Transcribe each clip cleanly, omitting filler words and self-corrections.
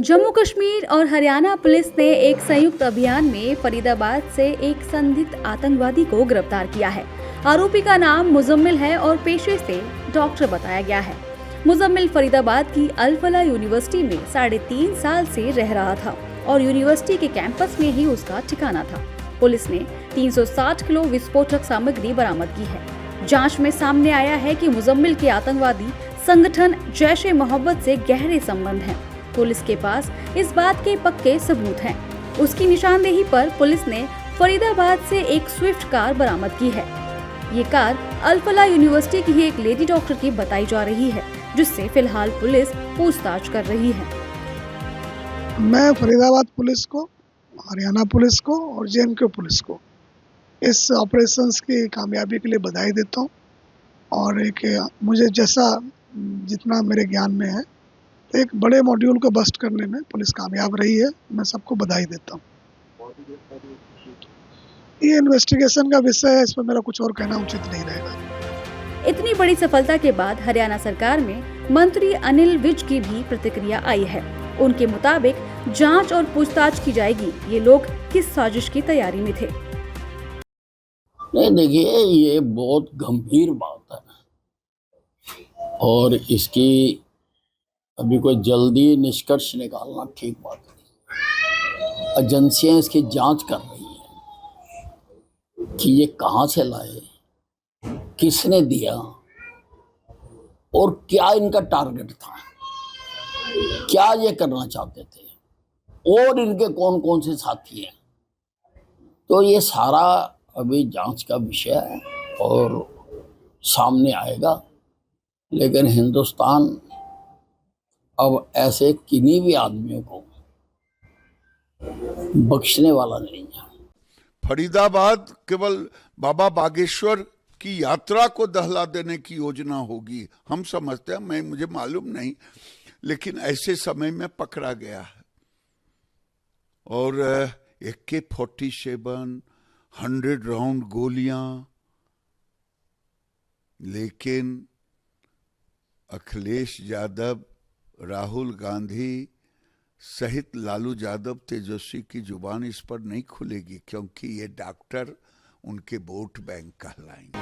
जम्मू कश्मीर और हरियाणा पुलिस ने एक संयुक्त अभियान में फरीदाबाद से एक संदिग्ध आतंकवादी को गिरफ्तार किया है। आरोपी का नाम मुजम्मिल है और पेशे से डॉक्टर बताया गया है। मुजम्मिल फरीदाबाद की अल फलाह यूनिवर्सिटी में 3.5 साल से रह रहा था और यूनिवर्सिटी के कैंपस में ही उसका ठिकाना था। पुलिस ने 360 किलो विस्फोटक सामग्री बरामद की है। जांच में सामने आया है कि मुजम्मिल के आतंकवादी संगठन जैश-ए-मोहम्मद से गहरे संबंध हैं। पुलिस के पास इस बात के पक्के सबूत हैं। उसकी निशानदेही पर पुलिस ने फरीदाबाद से एक स्विफ्ट कार बरामद की है। ये कार अल फलाह यूनिवर्सिटी की ही एक लेडी डॉक्टर की बताई जा रही है, जिससे फिलहाल पुलिस पूछताछ कर रही है। मैं फरीदाबाद पुलिस को, हरियाणा पुलिस को और जे.एन.के पुलिस को इस ऑपरेशंस की कामयाबी के लिए बधाई देता हूँ। और मुझे जितना मेरे ज्ञान में है, एक बड़े मॉड्यूल को बस्ट करने में पुलिस कामयाब रही है। मैं सबको बधाई देता हूँ। ये इन्वेस्टिगेशन का विषय है, इस पर मेरा कुछ और कहना उचित नहीं रहेगा। इतनी बड़ी सफलता के बाद हरियाणा सरकार में मंत्री अनिल विज की भी प्रतिक्रिया आई है। उनके मुताबिक जांच और पूछताछ की जाएगी। ये लोग किस साजिश की तैयारी में थे? नहीं, देखिए, ये बहुत गंभीर बात है और इसकी अभी कोई जल्दी निष्कर्ष निकालना ठीक बात नहीं। एजेंसियां इसकी जांच कर रही हैं कि ये कहां से लाए, किसने दिया और क्या इनका टारगेट था, क्या ये करना चाहते थे और इनके कौन कौन से साथी हैं। तो ये सारा अभी जांच का विषय है और सामने आएगा। लेकिन हिंदुस्तान अब ऐसे किन्हीं भी आदमियों को बख्शने वाला नहीं है। फरीदाबाद केवल बाबा बागेश्वर की यात्रा को दहला देने की योजना होगी, हम समझते हैं। मुझे मालूम नहीं, लेकिन ऐसे समय में पकड़ा गया है। और AK-47 100 राउंड गोलियां, लेकिन अखिलेश यादव, राहुल गांधी सहित लालू यादव, तेजस्वी की जुबान इस पर नहीं खुलेगी, क्योंकि ये डॉक्टर उनके वोट बैंक कहलाएंगे।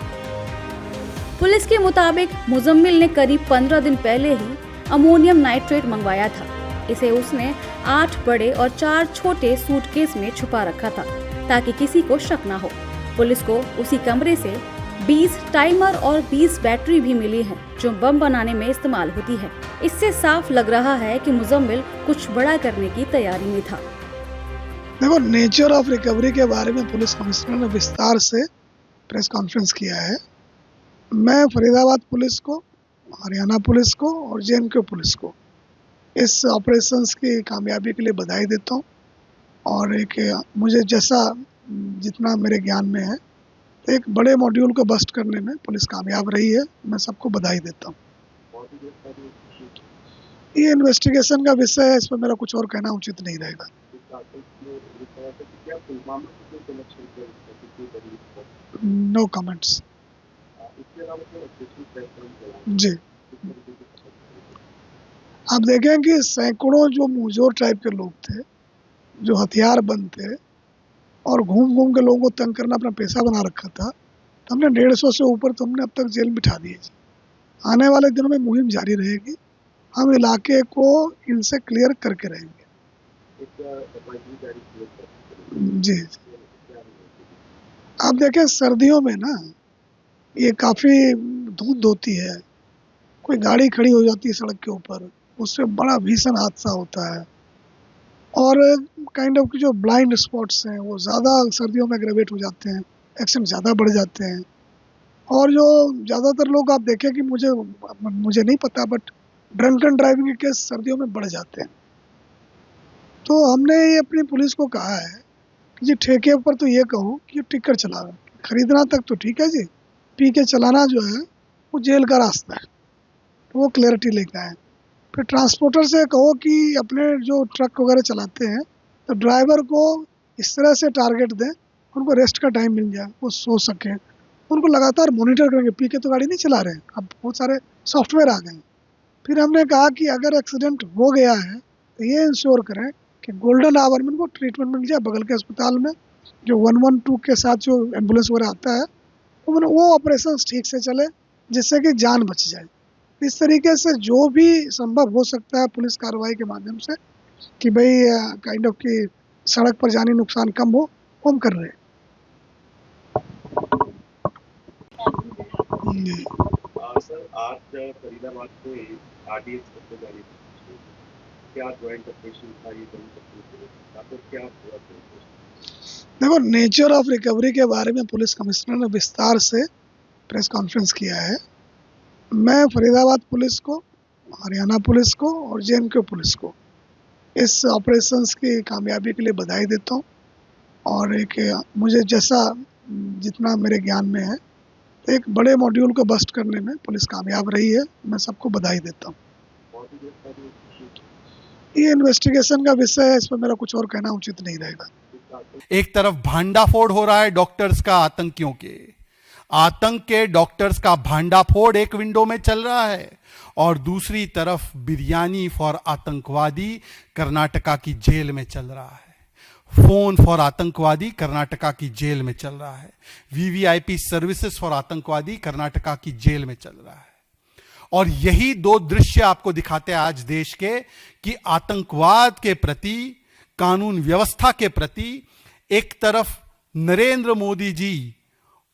पुलिस के मुताबिक मुजम्मिल ने करीब 15 दिन पहले ही अमोनियम नाइट्रेट मंगवाया था। इसे उसने 8 बड़े और 4 छोटे सूटकेस में छुपा रखा था ताकि किसी को शक न हो। पुलिस को उसी कमरे से 20 टाइमर और 20 बैटरी भी मिली है, जो बम बनाने में इस्तेमाल होती है। इससे साफ लग रहा है कि मुजम्मिल कुछ बड़ा करने की तैयारी में था। देखो, नेचर ऑफ रिकवरी के बारे में पुलिस कमिश्नर ने विस्तार से प्रेस कॉन्फ्रेंस किया है। मैं फरीदाबाद पुलिस को, हरियाणा पुलिस को और जे.एन.के पुलिस को इस ऑपरेशंस की कामयाबी के लिए बधाई देता हूँ। और मुझे जितना मेरे ज्ञान में है, एक बड़े मॉड्यूल को बस्ट करने में पुलिस कामयाब रही है। मैं सबको बधाई देता हूँ। ये इन्वेस्टिगेशन का विषय है, इस पर मेरा कुछ और कहना उचित नहीं रहेगा। No comments. जी, आप देखें कि सैकड़ों जो मुजोर टाइप के लोग थे, जो हथियार बंद थे और घूम घूम के लोगों को तंग करना अपना पेशा बना रखा था, तो हमने 150 से ऊपर तो हमने अब तक जेल बिठा दिए। आने वाले दिनों में मुहिम जारी रहेगी। हम इलाके को इनसे क्लियर करके रहेंगे। जी, आप देखें, सर्दियों में ना ये काफ़ी धुंध होती है, कोई गाड़ी खड़ी हो जाती है सड़क के ऊपर, उससे बड़ा भीषण हादसा होता है। और काइंड ऑफ जो ब्लाइंड स्पॉट्स हैं वो ज़्यादा सर्दियों में एग्रेवेट हो जाते हैं, एक्सीडेंट ज़्यादा बढ़ जाते हैं। और जो ज़्यादातर लोग आप देखें कि मुझे नहीं पता, बट ड्रंकन ड्राइविंग के केस सर्दियों में बढ़ जाते हैं। तो हमने ये अपनी पुलिस को कहा है कि जी, ठेके पर तो ये कहो कि टिकर चलाओ, खरीदना तक तो ठीक है जी, पी के चलाना जो है वो जेल का रास्ता है, तो वो क्लैरिटी लेकर आए। फिर ट्रांसपोर्टर से कहो कि अपने जो ट्रक वगैरह चलाते हैं तो ड्राइवर को इस तरह से टारगेट दें, उनको रेस्ट का टाइम मिल जाए, वो सो सकें, उनको लगातार मॉनिटर करेंगे। पी के तो गाड़ी नहीं चला रहे हैं, अब बहुत सारे सॉफ्टवेयर आ गए हैं। फिर हमने कहा कि अगर एक्सीडेंट हो गया है तो ये इंश्योर करें कि गोल्डन आवर में उनको ट्रीटमेंट मिल जाए बगल के अस्पताल में। जो 112 के साथ जो एम्बुलेंस वगैरह आता है वो ऑपरेशन ठीक से चले जिससे कि जान बच जाए। इस तरीके से जो भी संभव हो सकता है पुलिस कार्रवाई के माध्यम से कि भाई काइंड ऑफ की सड़क पर जानी नुकसान कम हो, वो हम कर रहे हैं। जी। सर आज फरीदाबाद में आरडीएक्स करने जा रही थी, क्या ज्वाइंट ऑपरेशन था ये तो क्या हुआ? देखो, नेचर ऑफ रिकवरी के बारे में पुलिस कमिश्नर ने विस्तार से प्रेस कॉन्फ्रेंस किया है। मैं फरीदाबाद पुलिस को, हरियाणा पुलिस को और जेएनके पुलिस को इस ऑपरेशंस की कामयाबी के लिए बधाई देता हूँ। और एक मुझे जितना मेरे ज्ञान में है, तो एक बड़े मॉड्यूल को बस्ट करने में पुलिस कामयाब रही है। मैं सबको बधाई देता हूँ। ये इन्वेस्टिगेशन का विषय है, इस पर मेरा कुछ और कहना उचित नहीं रहेगा। एक तरफ भांडाफोड़ हो रहा है डॉक्टर्स का आतंकियों के, आतंक के डॉक्टर्स का भांडाफोड़ एक विंडो में चल रहा है, और दूसरी तरफ बिरयानी फॉर आतंकवादी कर्नाटका की जेल में चल रहा है। फोन फॉर आतंकवादी कर्नाटका की जेल में चल रहा है। वीवीआईपी सर्विसेज फॉर आतंकवादी कर्नाटका की जेल में चल रहा है। और यही दो दृश्य आपको दिखाते हैं आज देश के कि आतंकवाद के प्रति, कानून व्यवस्था के प्रति एक तरफ नरेंद्र मोदी जी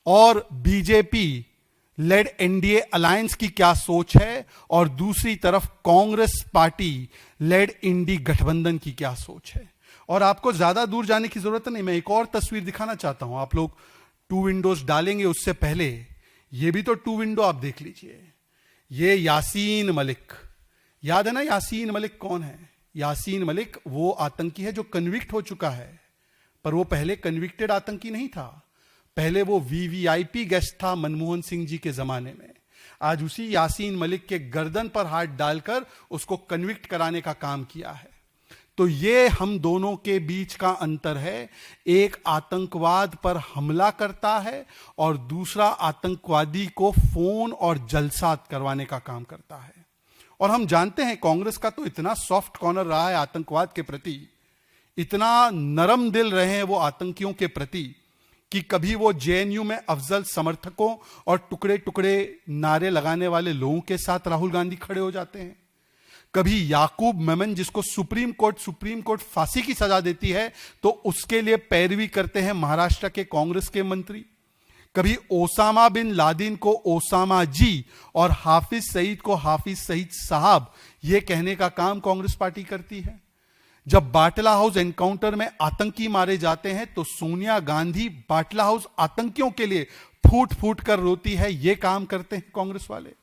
और बीजेपी लेड एनडीए अलायंस की क्या सोच है, और दूसरी तरफ कांग्रेस पार्टी लेड इंडी गठबंधन की क्या सोच है। और आपको ज्यादा दूर जाने की जरूरत नहीं, मैं एक और तस्वीर दिखाना चाहता हूं। आप लोग 2 विंडोज डालेंगे, उससे पहले ये भी तो 2 विंडो आप देख लीजिए। ये यासीन मलिक, याद है ना यासीन मलिक कौन है? यासीन मलिक वो आतंकी है जो कन्विक्ट हो चुका है, पर वो पहले कन्विक्टेड आतंकी नहीं था। पहले वो वीवीआईपी गेस्ट था मनमोहन सिंह जी के जमाने में। आज उसी यासीन मलिक के गर्दन पर हाथ डालकर उसको कन्विक्ट कराने का काम किया है। तो ये हम दोनों के बीच का अंतर है। एक आतंकवाद पर हमला करता है और दूसरा आतंकवादी को फोन और जलसात करवाने का काम करता है। और हम जानते हैं कांग्रेस का तो इतना सॉफ्ट कॉर्नर रहा है आतंकवाद के प्रति, इतना नरम दिल रहे हैं वो आतंकियों के प्रति कि कभी वो जेएनयू में अफजल समर्थकों और टुकड़े टुकड़े नारे लगाने वाले लोगों के साथ राहुल गांधी खड़े हो जाते हैं। कभी याकूब मेमन जिसको सुप्रीम कोर्ट फांसी की सजा देती है तो उसके लिए पैरवी करते हैं महाराष्ट्र के कांग्रेस के मंत्री। कभी ओसामा बिन लादेन को ओसामा जी और हाफिज सईद को हाफिज सईद साहब ये कहने का काम कांग्रेस पार्टी करती है। जब बाटला हाउस एनकाउंटर में आतंकी मारे जाते हैं तो सोनिया गांधी बाटला हाउस आतंकियों के लिए फूट फूट कर रोती है। ये काम करते हैं कांग्रेस वाले।